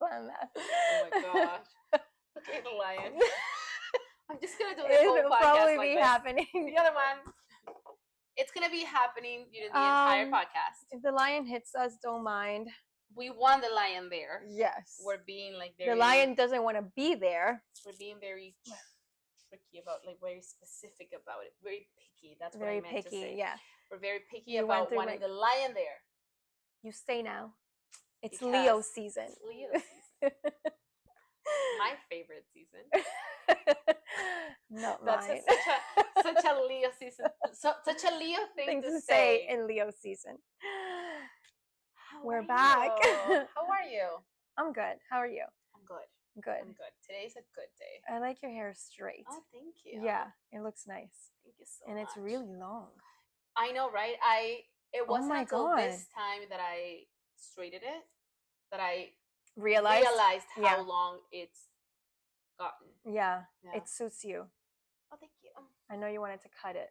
plan that. Oh my gosh. Okay, the lion. I'm just gonna do this whole It'll podcast probably like be this. happening. The other one. It's gonna be happening during the entire podcast. If the lion hits us, don't mind. We want the lion there. Yes. We're being like very. The lion doesn't want to be there. We're being very tricky about, like, very specific about it. Very picky. That's what Very I meant to picky. say. Yeah. We're very picky You about went through, wanting like- the lion there. You stay now. It's Because Leo season. It's Leo season. My favorite season. Not That's mine. such a Leo season. Such a Leo thing to say in Leo season. We're How are back. you? How are you? I'm good. How are you? I'm good. Good. I'm good. Today's a good day. I like your hair straight. Oh, thank you. Yeah, it looks nice. Thank you so And much. it's really long. I know, right? It wasn't my until God. this time that I straightened it that I Realized? how Yeah. long it's gotten. Yeah, Yeah. it suits you. Oh, thank you. I know you wanted to cut it.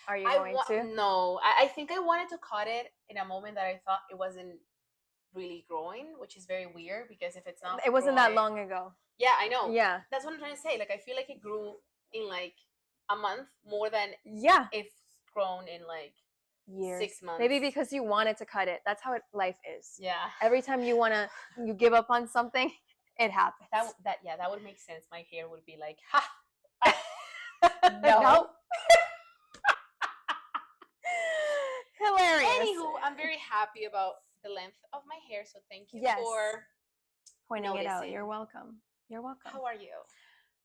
Are you going to? No, I think I wanted to cut it in a moment that I thought it wasn't really growing, which is very weird because if it's not, It wasn't that growing- long ago. Yeah, I know. Yeah. That's what I'm trying to say. Like, I feel like it grew in like a month more than Yeah. if grown in like Years. 6 months. Maybe because you wanted to cut it. That's how life is. Yeah. Every time you give up on something, it happens. That would make sense. My hair would be like, ha. No. No. Hilarious. Anywho, I'm very happy about the length of my hair, so thank you Yes. for Pointing it out. noticing. You're welcome. You're welcome. How are you?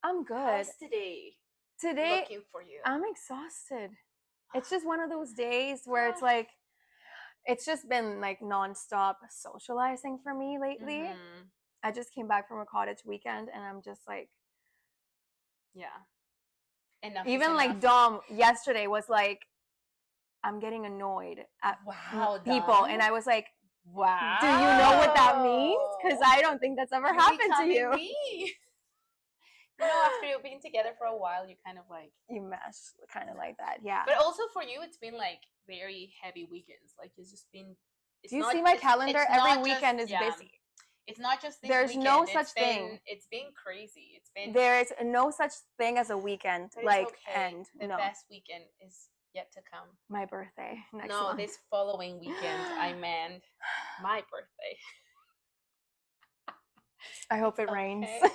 I'm good. How's today Today, looking for you? I'm exhausted. It's just one of those days where it's like, it's just been like nonstop socializing for me lately. Mhm. I just came back from a cottage weekend and I'm just like, Yeah. Enough. is even like enough. Dom yesterday was like, I'm getting annoyed at Wow, people. Dom. And I was like, Wow. do you know what that means? Because I don't think that's ever You're happened to becoming you. me. You know, after you've been together for a while, you kind of like. You mesh kind of like that, yeah. But also for you, it's been like very heavy weekends. Like it's just been. Do you see my calendar? Every weekend is yeah. busy. It's not just this There's weekend. no It's such been- thing. It's been crazy. It's been. There's no such thing as a weekend, But it's like, okay. and The no. best weekend is yet to come. My birthday next No, month. this following weekend. I meant my birthday. I hope it rains. Okay.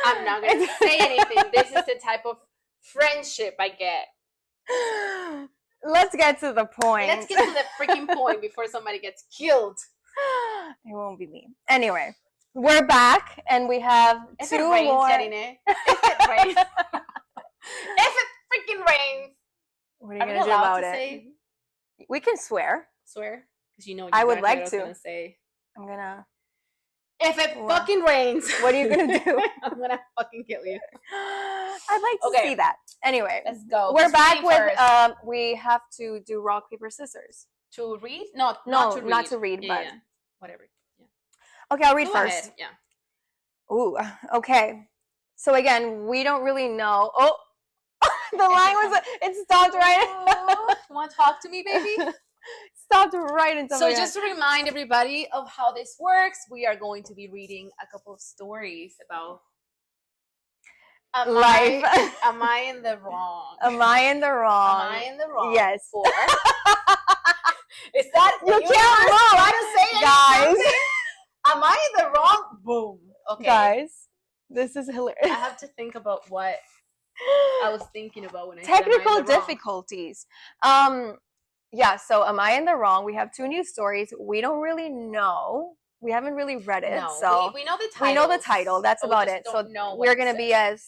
I'm not gonna say anything. This is the type of friendship I get. Let's get to the point. Let's get to the freaking point before somebody gets killed. It won't be me. Anyway, we're back and we have If two it rains, more. Yarine. If it rains. If it freaking rains. What are you Are we gonna do allowed about to it? say We can swear. swear? Because you know I would exactly like what I was to. gonna say. I'm gonna. If it Wow. fucking rains. What are you gonna do? I'm gonna fucking kill you. I'd like to Okay. see that. Anyway, Let's go. we're Who's back reading with. first? We have to do rock paper scissors. To read? No, No, not to read. not to read, Yeah, but yeah. Whatever. Yeah. okay, I'll read Go first. ahead. Yeah. Ooh, okay. So again, we don't really know. Oh, the line was. It stopped right. You want to talk to me, baby? Stopped right in So something. just to remind everybody of how this works, we are going to be reading a couple of stories about Life. Am I in the wrong? Am I in the wrong? Am I in the wrong? Yes. For is that You the can't universe move, trying to say guys. something? Am I in the wrong? Boom. Okay. Guys, this is hilarious. I have to think about what I was thinking about when I said, am I in Technical the wrong? difficulties. Yeah, so am I in the wrong? We have two new stories. We don't really know. We haven't really read it. No, so we know the title. we know the title. That's about it. So we're going to be as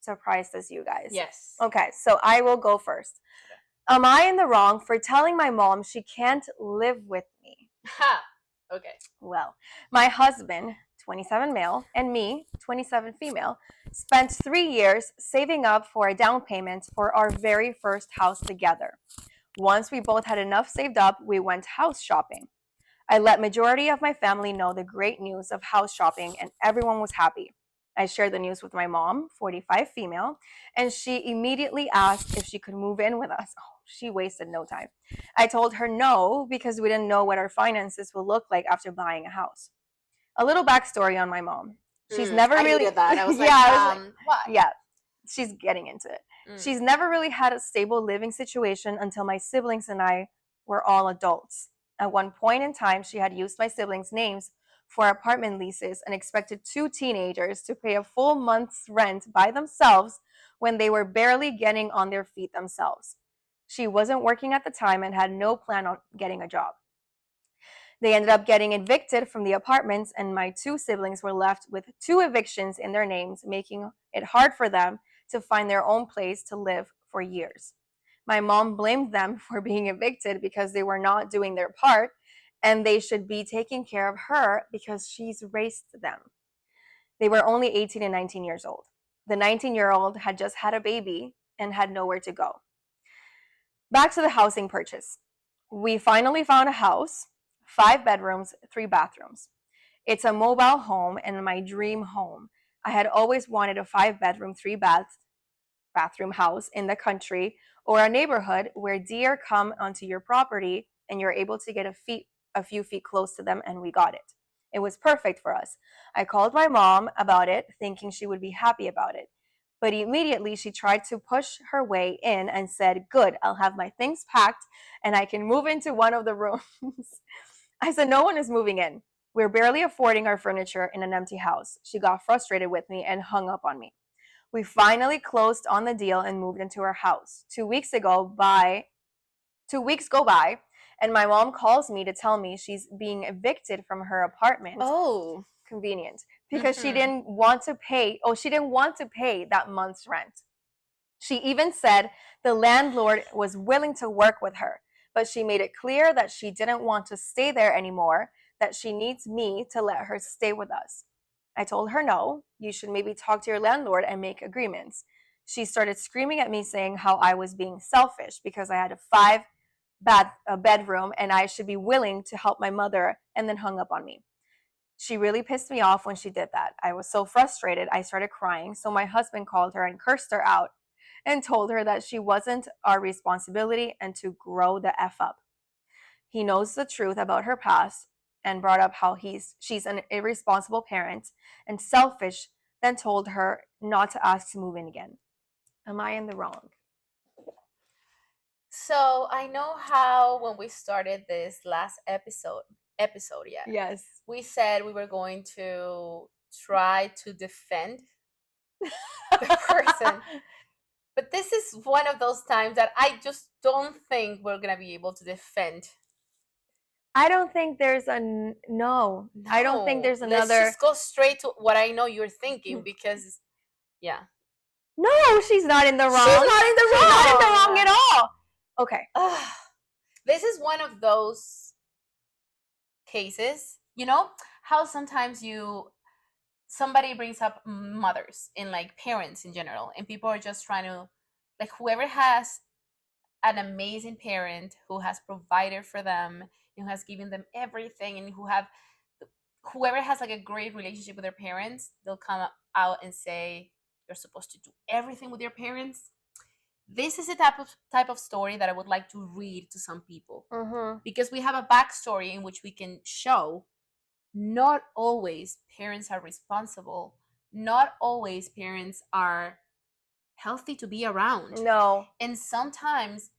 surprised as you guys. Yes. Okay, so I will go first. Okay. Am I in the wrong for telling my mom she can't live with me? Ha. Okay. Well, my husband, 27 male, and me, 27 female, spent 3 years saving up for a down payment for our very first house together. Once we both had enough saved up, we went house shopping. I let majority of my family know the great news of house shopping, and everyone was happy. I shared the news with my mom, 45 female, and she immediately asked if she could move in with us. Oh, she wasted no time. I told her no because we didn't know what our finances will look like after buying a house. A little backstory on my mom. She's never I really needed that. I was why? yeah, she's getting into it. Mm. She's never really had a stable living situation until my siblings and I were all adults. At one point in time, she had used my siblings' names for apartment leases and expected two teenagers to pay a full month's rent by themselves when they were barely getting on their feet themselves. She wasn't working at the time and had no plan on getting a job. They ended up getting evicted from the apartments, and my two siblings were left with two evictions in their names, making it hard for them to find their own place to live for years. My mom blamed them for being evicted because they were not doing their part, and they should be taking care of her because she's raised them. They were only 18 and 19 years old. The 19-year-old had just had a baby and had nowhere to go. Back to the housing purchase. We finally found a house, 5 bedrooms, 3 bathrooms. It's a mobile home and my dream home. I had always wanted a 5-bedroom, 3-bathroom house in the country or a neighborhood where deer come onto your property and you're able to get a few feet close to them, and we got it. It was perfect for us. I called my mom about it, thinking she would be happy about it. But immediately she tried to push her way in and said, "Good, I'll have my things packed and I can move into one of the rooms." I said, "No one is moving in. We're barely affording our furniture in an empty house." She got frustrated with me and hung up on me. We finally closed on the deal and moved into our house. 2 weeks go by, and my mom calls me to tell me she's being evicted from her apartment. Oh, convenient, because she didn't want to pay that month's rent. She even said the landlord was willing to work with her, but she made it clear that she didn't want to stay there anymore, that she needs me to let her stay with us. I told her no, you should maybe talk to your landlord and make agreements. She started screaming at me saying how I was being selfish because I had a bedroom and I should be willing to help my mother, and then hung up on me. She really pissed me off when she did that. I was so frustrated, I started crying, so my husband called her and cursed her out and told her that she wasn't our responsibility and to grow the F up. He knows the truth about her past and brought up how she's an irresponsible parent and selfish, then told her not to ask to move in again. Am I in the wrong? so I know how when we started this last episode, yeah, Yes. we said we were going to try to defend the person. But this is one of those times that I just don't think we're gonna be able to defend. I don't think there's no. I don't think there's another. Let's just go straight to what I know you're thinking, because yeah. No, she's not in the wrong. She's not in the She's not in the wrong. wrong at all. Okay. This is one of those cases, you know, how sometimes somebody brings up mothers and like parents in general, and people are just trying to, like, whoever has an amazing parent who has provided for them and who has given them everything, and whoever has like a great relationship with their parents, they'll come out and say you're supposed to do everything with your parents. This is a type of story that I would like to read to some people, because we have a backstory in which we can show not always parents are responsible, not always parents are healthy to be around. No. And sometimes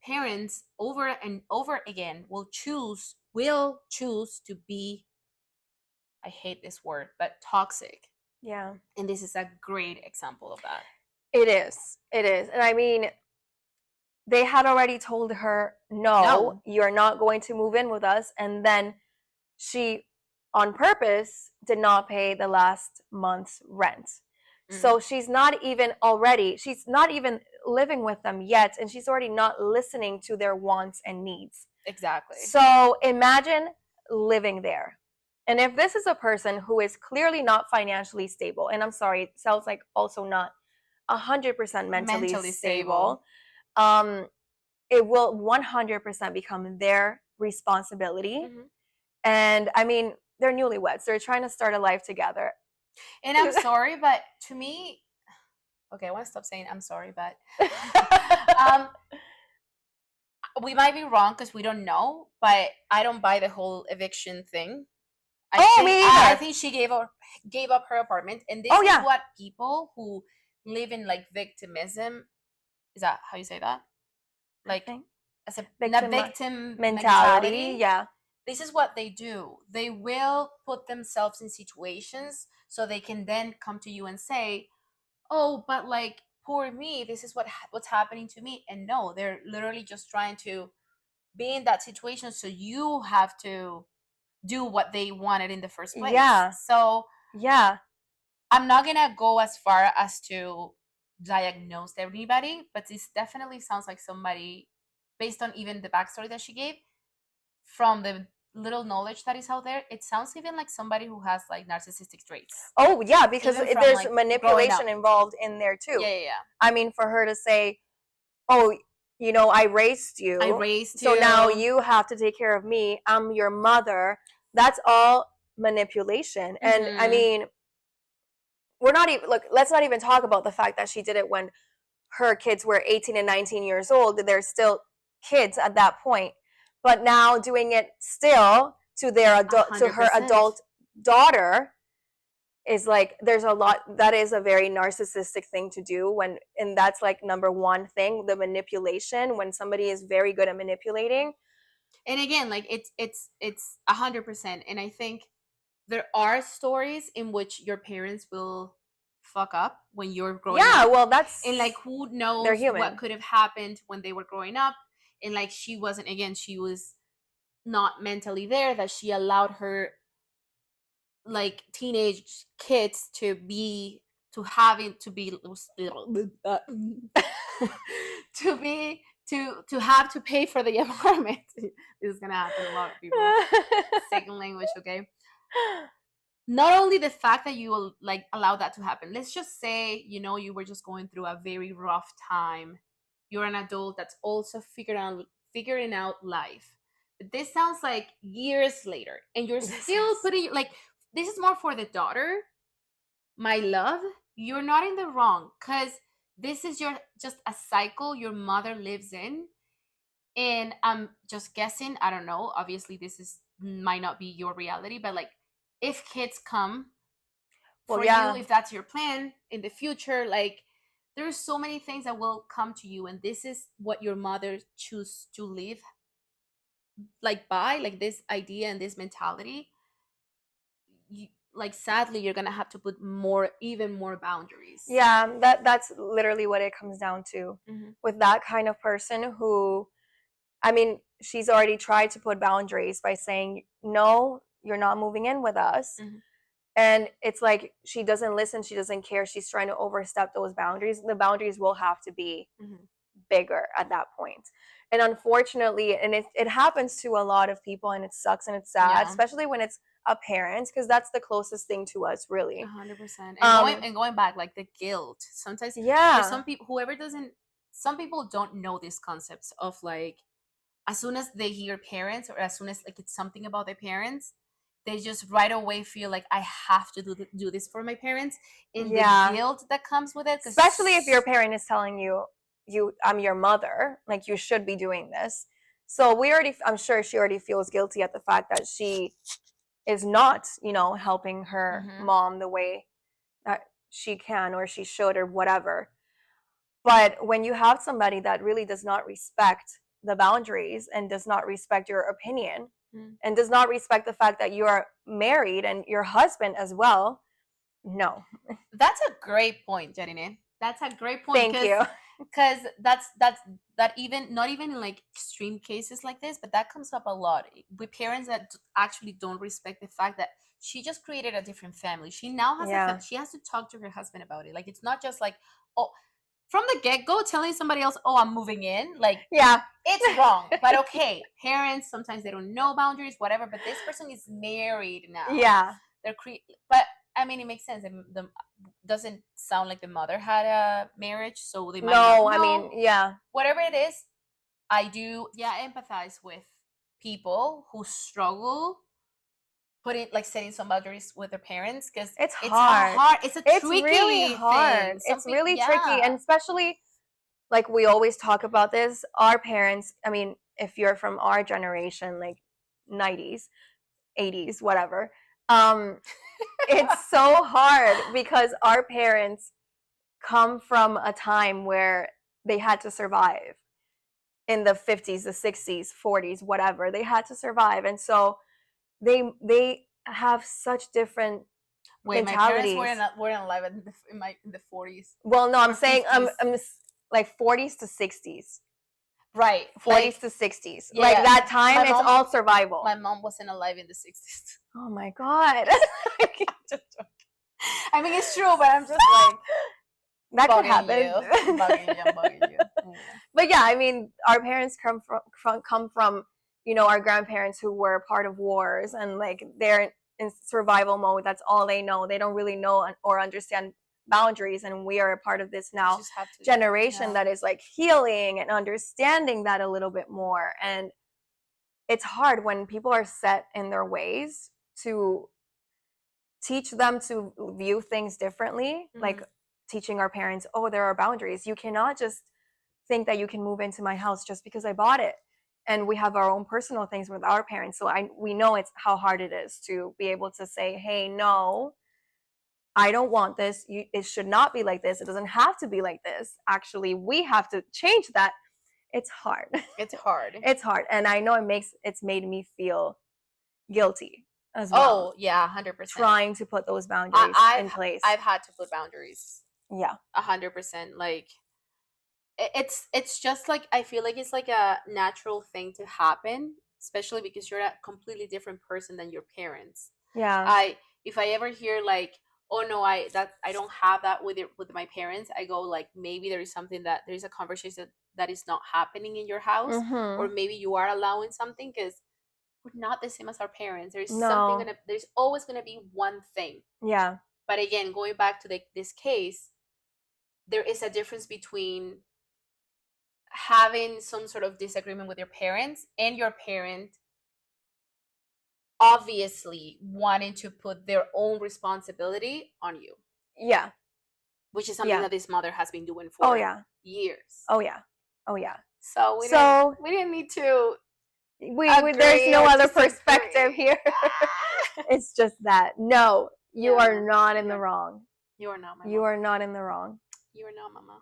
parents over and over again will choose to be, I hate this word, but toxic. Yeah. And this is a great example of that. It is. And I mean, they had already told her, no, you're not going to move in with us. And then she, on purpose, did not pay the last month's rent. So she's not even living with them yet, and she's already not listening to their wants and needs. Exactly. So imagine living there. And if this is a person who is clearly not financially stable, and I'm sorry, it sounds like also not 100% mentally stable, it will 100% become their responsibility. And I mean, they're newlyweds. They're trying to start a life together. And I'm sorry, but to me, okay, I want to stop saying I'm sorry, but We might be wrong because we don't know, but I don't buy the whole eviction thing. Me I either. think she gave up her apartment, and this Oh, is yeah. what people who live in like victimism, is that how you say that? Like as a victim mentality. Yeah. This is what they do. They will put themselves in situations so they can then come to you and say, "Oh, but like poor me, this is what's happening to me." And no, they're literally just trying to be in that situation so you have to do what they wanted in the first place. Yeah. So Yeah. I'm not gonna go as far as to diagnose everybody, but this definitely sounds like somebody, based on even the backstory that she gave, from the little knowledge that is out there, it sounds even like somebody who has like narcissistic traits. Oh, yeah, because Even from, there's like, manipulation growing up. involved in there too. Yeah. I mean, for her to say, "Oh, I raised you, so now you have to take care of me. I'm your mother." That's all manipulation. And I mean, we're not even let's not even talk about the fact that she did it when her kids were 18 and 19 years old. They're still kids at that point. But now doing it still to her 100%. adult daughter is like, there's a lot. That is a very narcissistic thing to do, and that's like number one thing, the manipulation, when somebody is very good at manipulating. And again, like it's 100%. And I think there are stories in which your parents will fuck up when you're growing up. Yeah, well, that's, and like who knows they're human. what could have happened when they were growing up. And like she was not mentally there, that she allowed her like teenage kids to having to be to have to pay for the apartment. This is gonna happen to a lot of people. Second language, okay? Not only the fact that you will like allow that to happen. Let's just say, you were just going through a very rough time. You're an adult that's also figuring out life. But this sounds like years later, and you're still putting like, this is more for the daughter. My love, you're not in the wrong, because this is just a cycle your mother lives in. And I'm just guessing, I don't know, obviously might not be your reality, but like, if kids come for you, if that's your plan in the future, like, there's so many things that will come to you, and this is what your mother choose to live like by, like, this idea and this mentality. Like, sadly, you're gonna have to put even more boundaries. Yeah, that's literally what it comes down to. With that kind of person who, I mean, she's already tried to put boundaries by saying, "No, you're not moving in with us." And it's like, she doesn't listen, she doesn't care, she's trying to overstep those boundaries. The boundaries will have to be bigger at that point. And unfortunately, and it happens to a lot of people, and it sucks and it's sad, especially when it's a parent, because that's the closest thing to us, really. 100%. And going back, like, the guilt. Sometimes, some people, some people don't know these concepts of, like, as soon as they hear parents, or as soon as, like, it's something about their parents, they just right away feel like, I have to do this for my parents, and the guilt that comes with it. Especially if your parent is telling you, I'm your mother, like, you should be doing this. So I'm sure she already feels guilty at the fact that she is not, helping her mom the way that she can or she should or whatever. But when you have somebody that really does not respect the boundaries and does not respect your opinion and does not respect the fact that you are married and your husband as well, no. That's a great point, Janine. That's a great point. Thank you. Because that even, not even in like extreme cases like this, but that comes up a lot with parents that actually don't respect the fact that she just created a different family. She now has she has to talk to her husband about it. Like, it's not just like, oh, from the get-go telling somebody else, oh, I'm moving in, like, it's wrong. But okay, parents, sometimes they don't know boundaries, whatever, but this person is married now. They're but I mean, it makes sense. The doesn't sound like the mother had a marriage, so they might not know. I mean, whatever it is, I do empathize with people who struggle setting some boundaries with their parents, because it's hard. It's really hard. It's really tricky, and especially like we always talk about this, our parents, I mean, if you're from our generation, like 90s, 80s, whatever, it's so hard because our parents come from a time where they had to survive in the 50s, the 60s, 40s, whatever. They had to survive. And so they have such different Wait, my parents mentalities. weren't alive in the 40s. Well, no, I'm or saying 50s. I'm like 40s to 60s. Right. 40s to 60s. yeah, Like that time, my it's mom- all survival. My mom wasn't alive in the 60s. Oh my God. I mean, it's true, but I'm just like, That could bugging happen. you. Bugging you. Yeah. But yeah, I mean, our parents come from, you know, our grandparents who were part of wars, and like they're in survival mode. That's all they know. They don't really know or understand boundaries, and we are a part of this now Just have to, generation yeah. that is like healing and understanding that a little bit more. And it's hard when people are set in their ways to teach them to view things differently, like teaching our parents, oh, there are boundaries. You cannot just think that you can move into my house just because I bought it. And we have our own personal things with our parents. So we know it's how hard it is to be able to say, hey, no, I don't want this. It should not be like this. It doesn't have to be like this. Actually, we have to change that. It's hard. It's hard. It's hard. And I know it's made me feel guilty as well. Oh, yeah, 100%. Trying to put those boundaries in place. I've had to put boundaries. Yeah. 100%. Like, it's just like, I feel like it's like a natural thing to happen, especially because you're a completely different person than your parents. Yeah. If I ever hear like, oh no, I don't have that with my parents, I go like, maybe there is something that there is a conversation that is not happening in your house, or maybe you are allowing something, because we're not the same as our parents. There's there's always gonna be one thing. Yeah. But again, going back to this case, there is a difference between having some sort of disagreement with your parents and your parent obviously wanting to put their own responsibility on you. Yeah. Which is something that this mother has been doing for years. Oh yeah. Oh yeah. So we didn't need to there's no other perspective here. It's just that. No, you are not in the wrong. You are not, You are not in the wrong. You are not, Mama.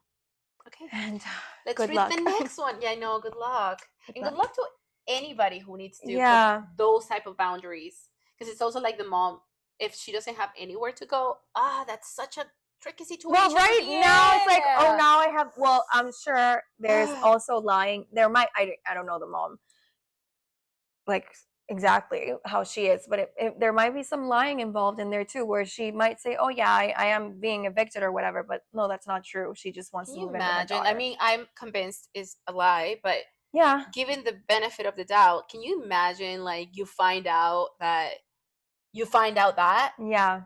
Okay. And let's read the next one. Yeah, I know. Good luck. Good luck to anybody who needs to put those type of boundaries. Because it's also like the mom, if she doesn't have anywhere to go, that's such a tricky situation. Well, right now it's like, oh, now I have. Well, I'm sure there's also lying. There might. I don't know the mom, like exactly how she is, but there might be some lying involved in there too, where she might say, oh yeah, I am being evicted or whatever, but no, that's not true. She just wants to move in with her daughter. I mean, I'm convinced it's a lie, but yeah, given the benefit of the doubt, can you imagine like you find out that yeah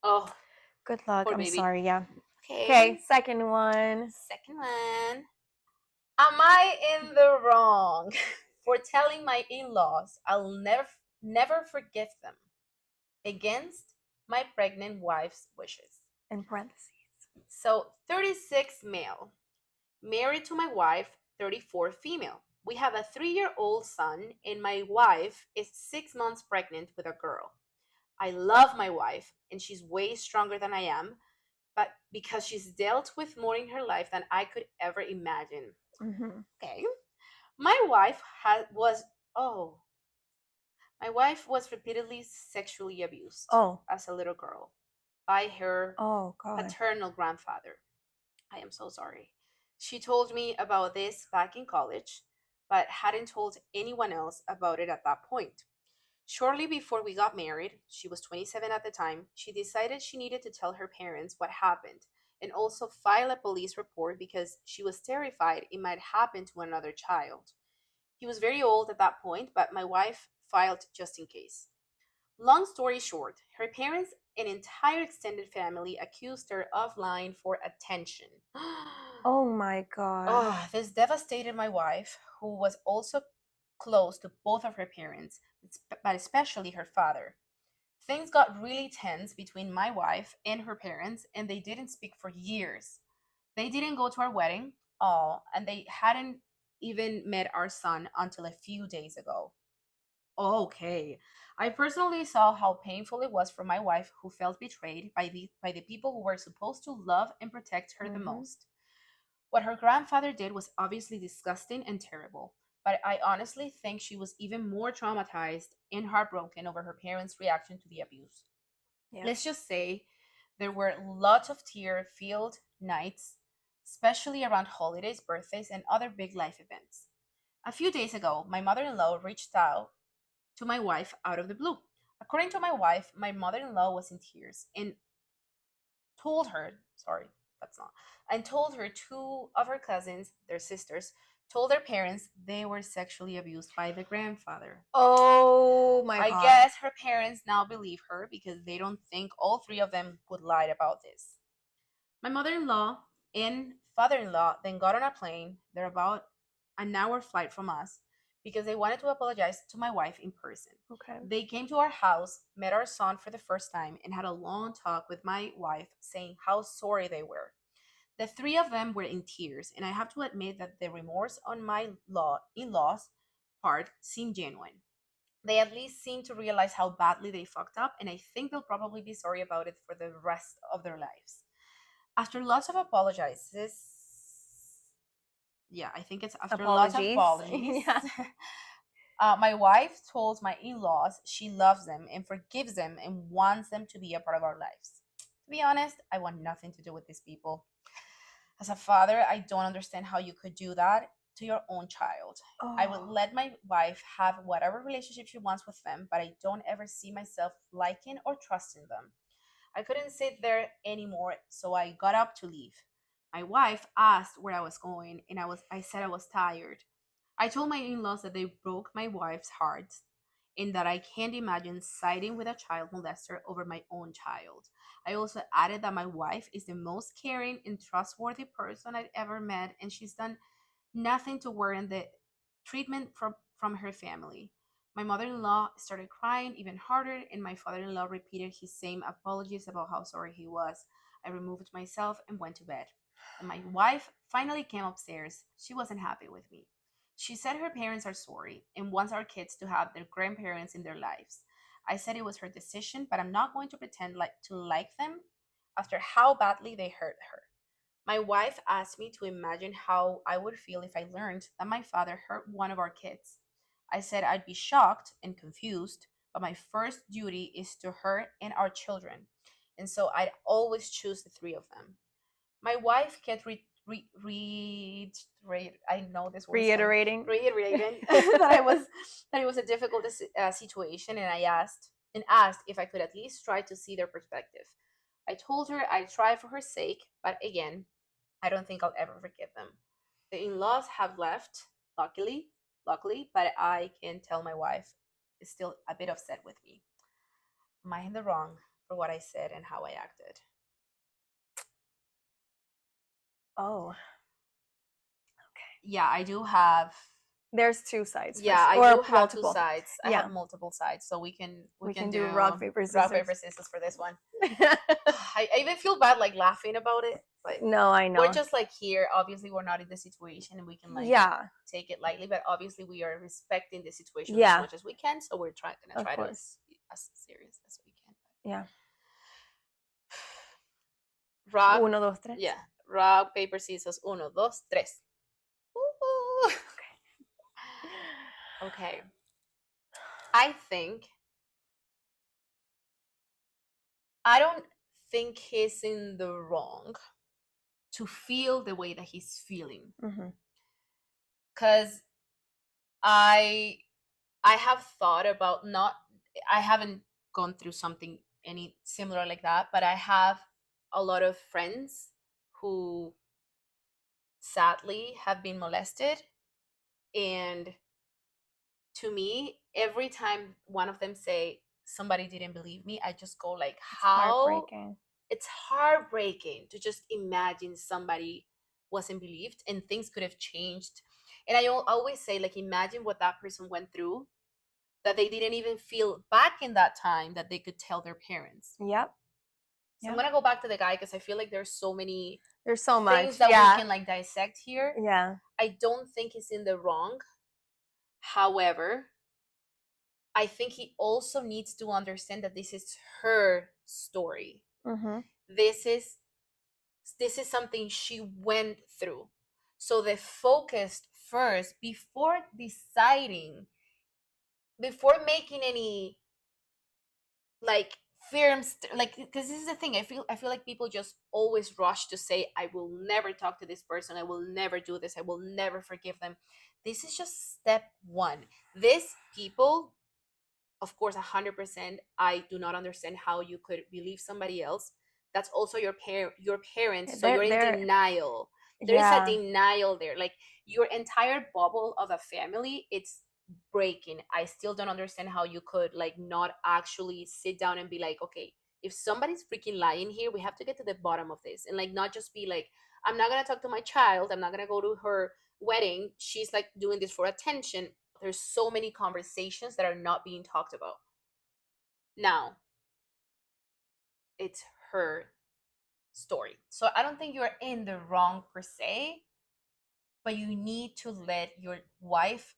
oh, good luck. I'm sorry. Yeah. Okay, second one. Am I in the wrong for telling my in-laws I'll never forgive them against my pregnant wife's wishes? In parentheses. So 36 male, married to my wife, 34 female. We have a 3-year-old son, and my wife is 6 months pregnant with a girl. I love my wife, and she's way stronger than I am, but because she's dealt with more in her life than I could ever imagine. Okay. My wife was repeatedly sexually abused as a little girl by her paternal grandfather. I am so sorry. She told me about this back in college, but hadn't told anyone else about it at that point. Shortly before we got married, she was 27 at the time, she decided she needed to tell her parents what happened and also file a police report because she was terrified it might happen to another child. He was very old at that point, but my wife filed just in case. Long story short, her parents and entire extended family accused her of lying for attention. Oh my God. This devastated my wife, who was also close to both of her parents, but especially her father. Things got really tense between my wife and her parents, and they didn't speak for years. They didn't go to our wedding, oh, and they hadn't even met our son until a few days ago. Okay. I personally saw how painful it was for my wife, who felt betrayed by the people who were supposed to love and protect her the Mm-hmm. most. What her grandfather did was obviously disgusting and terrible, but I honestly think she was even more traumatized and heartbroken over her parents' reaction to the abuse. Yeah. Let's just say there were lots of tear filled nights, especially around holidays, birthdays, and other big life events. A few days ago, my mother in law reached out to my wife out of the blue. According to my wife, my mother in law was in tears and told her, sorry, that's not, and told her two of her cousins, their sisters, told their parents they were sexually abused by the grandfather. Oh my I God. guess her parents now believe her because they don't think all three of them would lie about this. My mother in law and father in law then got on a plane. They're about an hour flight from us because they wanted to apologize to my wife in person. Okay. They came to our house, met our son for the first time, and had a long talk with my wife saying how sorry they were. The three of them were in tears, and I have to admit that the remorse on my in law's part seemed genuine. They at least seem to realize how badly they fucked up, and I think they'll probably be sorry about it for the rest of their lives. After lots of apologizes, yeah, I think it's after lots of Apologies. apologies. Yeah. My wife told my in-laws she loves them and forgives them and wants them to be a part of our lives. To be honest, I want nothing to do with these people. As a father, I don't understand how you could do that to your own child. I would Oh. let my wife have whatever relationship she wants with them, but I don't ever see myself liking or trusting them. I couldn't sit there anymore, so I got up to leave. My wife asked where I was going, and I said I was tired. I told my in-laws that they broke my wife's heart and that I can't imagine siding with a child molester over my own child. I also added that my wife is the most caring and trustworthy person I've ever met, and she's done nothing to warrant the treatment from her family. My mother in law started crying even harder, and my father in law repeated his same apologies about how sorry he was. I removed myself and went to bed. And my wife finally came upstairs. She wasn't happy with me. She said her parents are sorry and wants our kids to have their grandparents in their lives. I said it was her decision, but I'm not going to pretend to like them after how badly they hurt her. My wife asked me to imagine how I would feel if I learned that my father hurt one of our kids. I said I'd be shocked and confused, but my first duty is to her and our children, and so I'd always choose the three of them. My wife kept I know this word is coming, Reiterating. reiterating that it was a difficult situation, and I asked if I could at least try to see their perspective. I told her I'd try for her sake, but again, I don't think I'll ever forgive them. The in-laws have left, luckily, but I can tell my wife is still a bit upset with me. Am I in the wrong for what I said and how I acted? Oh. Yeah, I do have. There's two sides. Yeah, I or do have multiple. two sides. I Yeah. have multiple sides, so we can do rock, paper, rock paper scissors. scissors for this one. I even feel bad laughing about it, but No, I know. we're just here. Obviously, we're not in the situation, and we can yeah, take it lightly. But obviously, we are respecting the situation Yeah. as much as we can. So we're gonna Of try to course. be as serious as we can. Yeah. Rock, Uno, dos, tres. yeah. Rock, paper, scissors. Uno, dos, tres. Woo-hoo. Okay. I don't think he's in the wrong to feel the way that he's feeling, Mm-hmm. because I have thought about not. I haven't gone through something any similar like that, but I have a lot of friends who sadly have been molested, and to me, every time one of them say somebody didn't believe me, I just go how Heartbreaking. it's heartbreaking to just imagine somebody wasn't believed and things could have changed. And I always say, imagine what that person went through, that they didn't even feel back in that time that they could tell their parents. Yep. So I'm gonna go back to the guy because I feel like there's so many There's so much. things that we can like dissect here. Yeah. I don't think he's in the wrong. However, I think he also needs to understand that this is her story. Mm-hmm. This is something she went through. So the focus first before deciding, before making any like firms, like, because this is the thing, I feel like people just always rush to say, I will never talk to this person, I will never do this, I will never forgive them. This is just step one. These people, of course, 100%, I do not understand how you could believe somebody else. That's also your parents, so you're in denial. There is a denial there, like your entire bubble of a family, it's breaking. I still don't understand how you could like not actually sit down and be like, okay, if somebody's freaking lying here, we have to get to the bottom of this, and like not just be like, I'm not gonna talk to my child, I'm not gonna go to her wedding, she's like doing this for attention. There's so many conversations that are not being talked about. Now, it's her story. So I don't think you're in the wrong per se, but you need to let your wife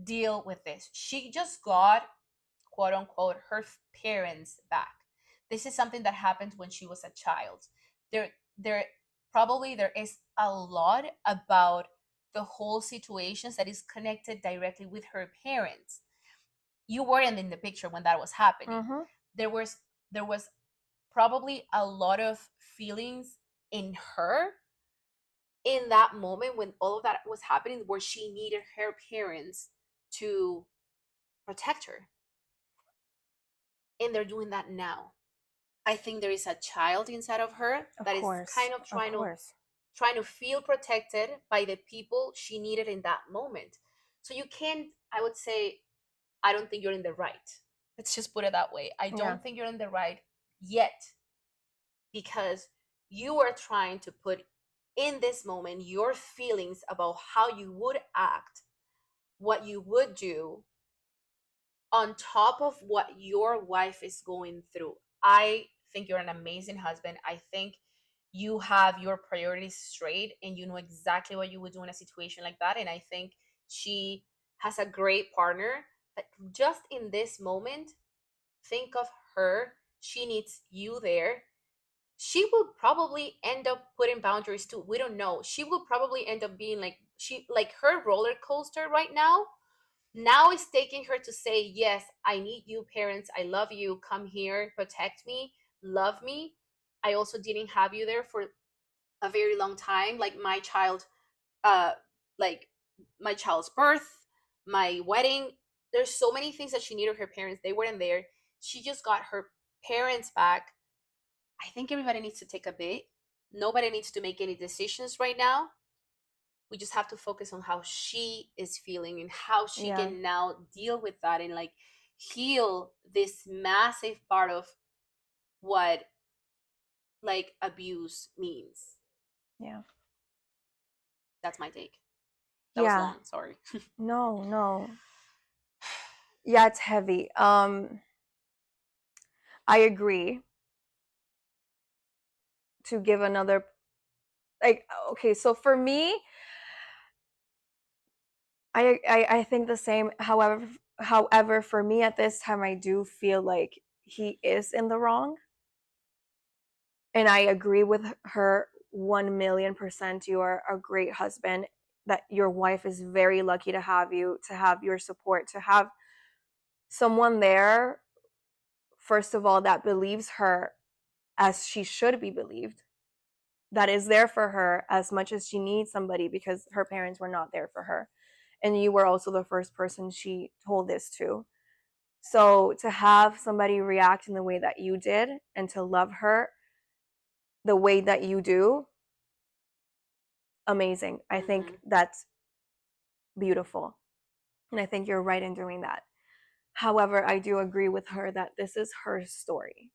deal with this. She just got, quote unquote, her parents back. This is something that happened when she was a child. There probably there is a lot about the whole situations that is connected directly with her parents. You weren't in the picture when that was happening. Mm-hmm. There was probably a lot of feelings in her in that moment when all of that was happening, where she needed her parents to protect her, and they're doing that now. I think there is a child inside of her that is kind of trying to feel protected by the people she needed in that moment. So you can't, I would say, I don't think you're in the right. Let's just put it that way. I don't think you're in the right yet, because you are trying to put in this moment your feelings about how you would act, what you would do, on top of what your wife is going through. I think you're an amazing husband. I think you have your priorities straight and you know exactly what you would do in a situation like that. And I think she has a great partner. But just in this moment, think of her. She needs you there. She will probably end up putting boundaries too. We don't know. She will probably end up being like, she like her roller coaster right now is taking her to say, yes, I need you, parents, I love you, come here, protect me, love me. I also didn't have you there for a very long time, like uh like my child's birth, my wedding. There's so many things that she needed her parents, they weren't there. She just got her parents back. I think everybody needs to take a bit. Nobody needs to make any decisions right now. We just have to focus on how she is feeling and how she can now deal with that and like heal this massive part of what like abuse means. Yeah. That's my take. That was long, sorry. No. Yeah, it's heavy. I agree. To give another, like, okay, so for me, I think the same. However, for me at this time, I do feel like he is in the wrong, and I agree with her 1,000,000%. You are a great husband. That your wife is very lucky to have you, to have your support, to have someone there. First of all, that believes her as she should be believed. That is there for her as much as she needs somebody, because her parents were not there for her. And you were also the first person she told this to. So to have somebody react in the way that you did and to love her the way that you do, amazing. I think that's beautiful. And I think you're right in doing that. However, I do agree with her that this is her story.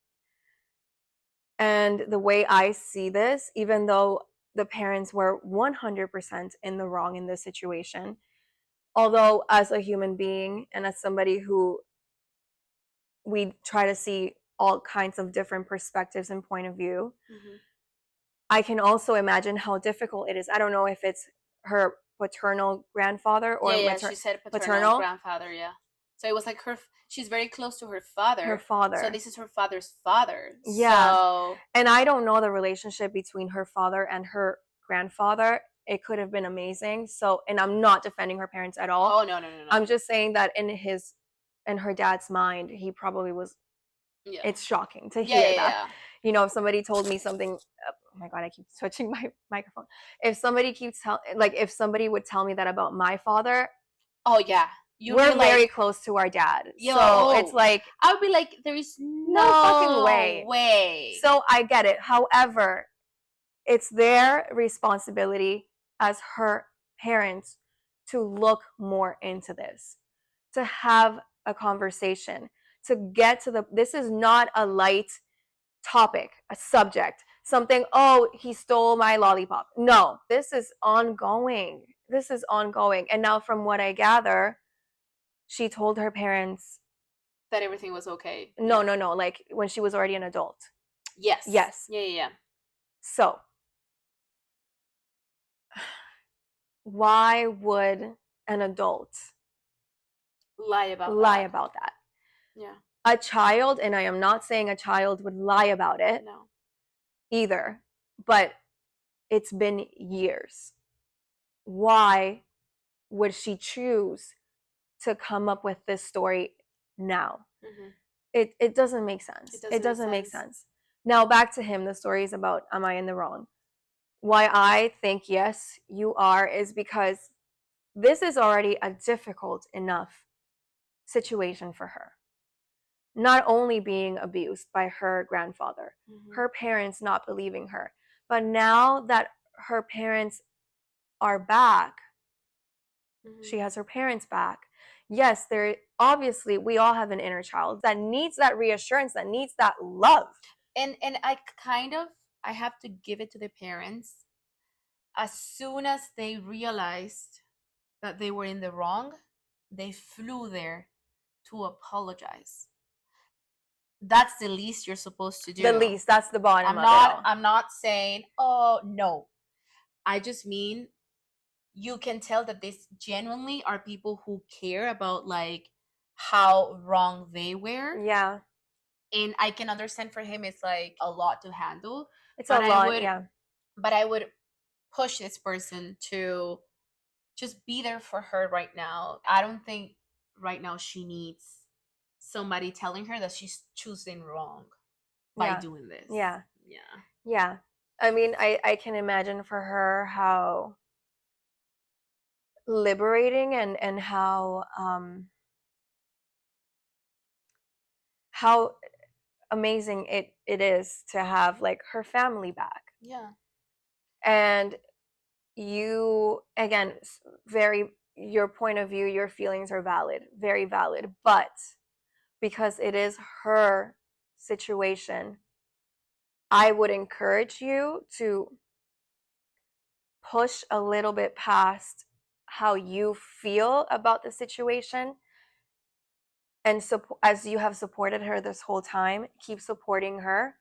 And the way I see this, even though the parents were 100% in the wrong in this situation, although as a human being and as somebody who we try to see all kinds of different perspectives and point of view. Mm-hmm. I can also imagine how difficult it is. I don't know if it's her paternal grandfather or she said paternal grandfather. Yeah, so it was like she's very close to her father. Her father. So this is her father's father. Yeah. So, and I don't know the relationship between her father and her grandfather. It could have been amazing. So, and I'm not defending her parents at all. Oh no. I'm just saying that in her dad's mind, he probably was. Yeah. It's shocking to hear that. Yeah. You know, if somebody told me something, oh my god, I keep switching my microphone. If somebody if somebody would tell me that about my father, oh yeah, we're very close to our dad. So it's like, I would be like, there is no fucking way. So I get it. However, it's their responsibility as her parents to look more into this, to have a conversation, to get to this is not a light topic, a subject, something, oh, he stole my lollipop. No, this is ongoing. And now from what I gather, she told her parents that everything was okay. No, like when she was already an adult. Yes. Yeah. So why would an adult lie about that? Yeah. A child, and I am not saying a child would lie about it. No. Either, but it's been years. Why would she choose to come up with this story now? Mm-hmm. It doesn't make sense. It doesn't make sense. Now back to him. The story is about, am I in the wrong? Why I think yes, you are, is because this is already a difficult enough situation for her. Not only being abused by her grandfather, her parents not believing her, but now that her parents are back, she has her parents back. Yes, obviously we all have an inner child that needs that reassurance, that needs that love. And I have to give it to the parents. As soon as they realized that they were in the wrong, they flew there to apologize. That's the least you're supposed to do. The least. That's the bottom of it. I'm not saying, oh no. I just mean, you can tell that these genuinely are people who care about like how wrong they were. Yeah. And I can understand for him it's like a lot to handle. It's a lot, yeah. But I would push this person to just be there for her right now. I don't think right now she needs somebody telling her that she's choosing wrong by doing this. Yeah. I mean, I can imagine for her how liberating and how amazing it is to have like her family back. Yeah. And you, again, your point of view, your feelings are valid, very valid, but because it is her situation, I would encourage you to push a little bit past how you feel about the situation, and as you have supported her this whole time, keep supporting her.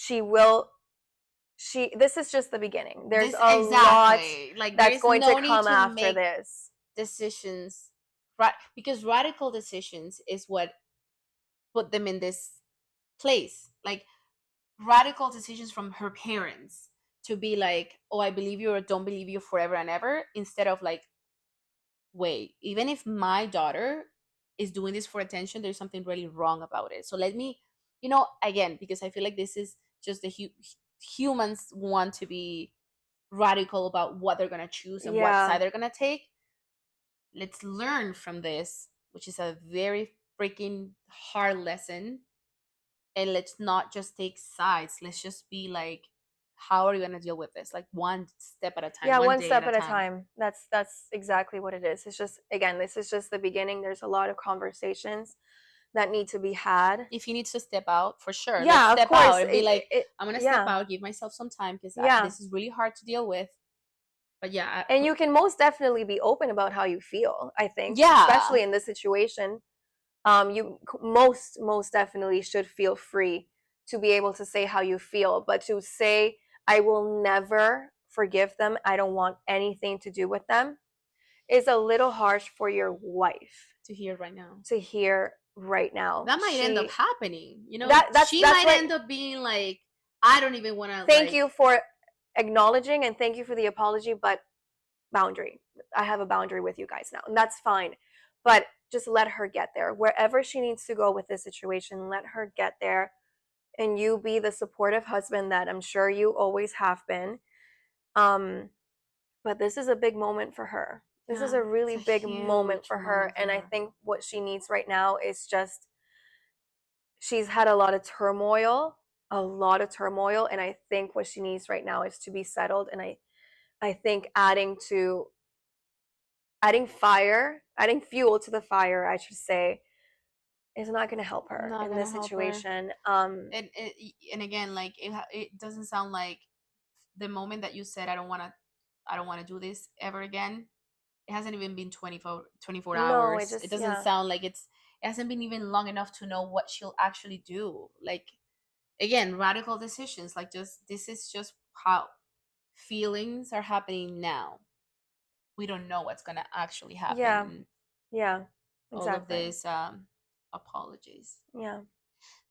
This is just the beginning. There's a lot like that's going to come after this. Decisions, right? Because radical decisions is what put them in this place. Like radical decisions from her parents to be like, oh, I believe you or don't believe you forever and ever, instead of like, wait, even if my daughter is doing this for attention, there's something really wrong about it. So let me, again, because I feel like this is just the humans want to be radical about what they're going to choose and what side they're going to take. Let's learn from this, which is a very freaking hard lesson. And let's not just take sides. Let's just be like, how are you going to deal with this? Like one step at a time. Yeah, one step at a time. That's exactly what it is. It's just, again, this is just the beginning. There's a lot of conversations that need to be had. If he needs to step out, for sure. Yeah, let's step of course. out and be like, I'm going to step out, give myself some time, because this is really hard to deal with. But yeah. And you can most definitely be open about how you feel, I think. Yeah. Especially in this situation. You most definitely should feel free to be able to say how you feel, but to say I will never forgive them, I don't want anything to do with them, is a little harsh for your wife to hear right now. to hear right now. That might end up happening. You know, that's she might why, end up being like, I don't even want to. Thank you for acknowledging and thank you for the apology, but boundary. I have a boundary with you guys now, and that's fine. But just let her get there. Wherever she needs to go with this situation, let her get there. And you be the supportive husband that I'm sure you always have been. But this is a big moment for her. This is a really big moment for her. And I think what she needs right now is just, she's had a lot of turmoil, and I think what she needs right now is to be settled. And I think adding fuel to the fire, I should say, is not going to help her in this situation. And again, like it doesn't sound like the moment that you said I don't want to do this ever again. It hasn't even been 24 hours. It doesn't sound like it hasn't been even long enough to know what she'll actually do. Like, again, radical decisions. Like, this is just how feelings are happening now. We don't know what's gonna actually happen. Yeah, exactly. All of this apologies. Yeah,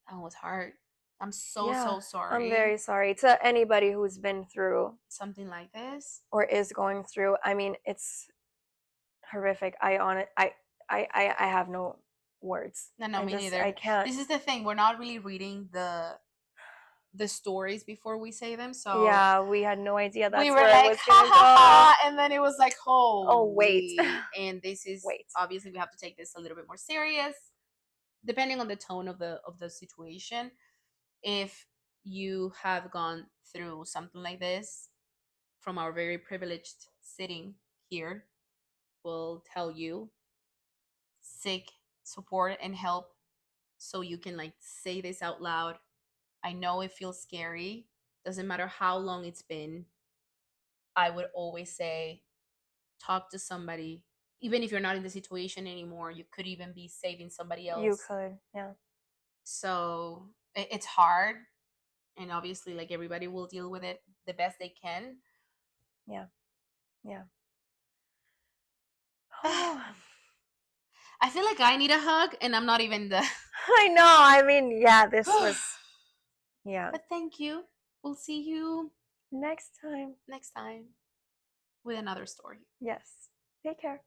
that was hard. I'm so sorry. I'm very sorry to anybody who's been through something like this or is going through. I mean, it's horrific. I have no words. No, me neither. I can't. This is the thing. We're not really reading the stories before we say them. So yeah, we had no idea that's we were where like, it was gonna go. And then it was like, wait. And this is obviously we have to take this a little bit more serious, depending on the tone of the situation. If you have gone through something like this, from our very privileged sitting here, we'll tell you, seek support and help so you can like say this out loud. I know it feels scary. Doesn't matter how long it's been. I would always say, talk to somebody. Even if you're not in the situation anymore, you could even be saving somebody else. You could, yeah. So it's hard. And obviously, like, everybody will deal with it the best they can. Yeah. I feel like I need a hug, and I'm not even the... I know. I mean, yeah, this was... Yeah. But thank you. We'll see you next time with another story. Yes. Take care.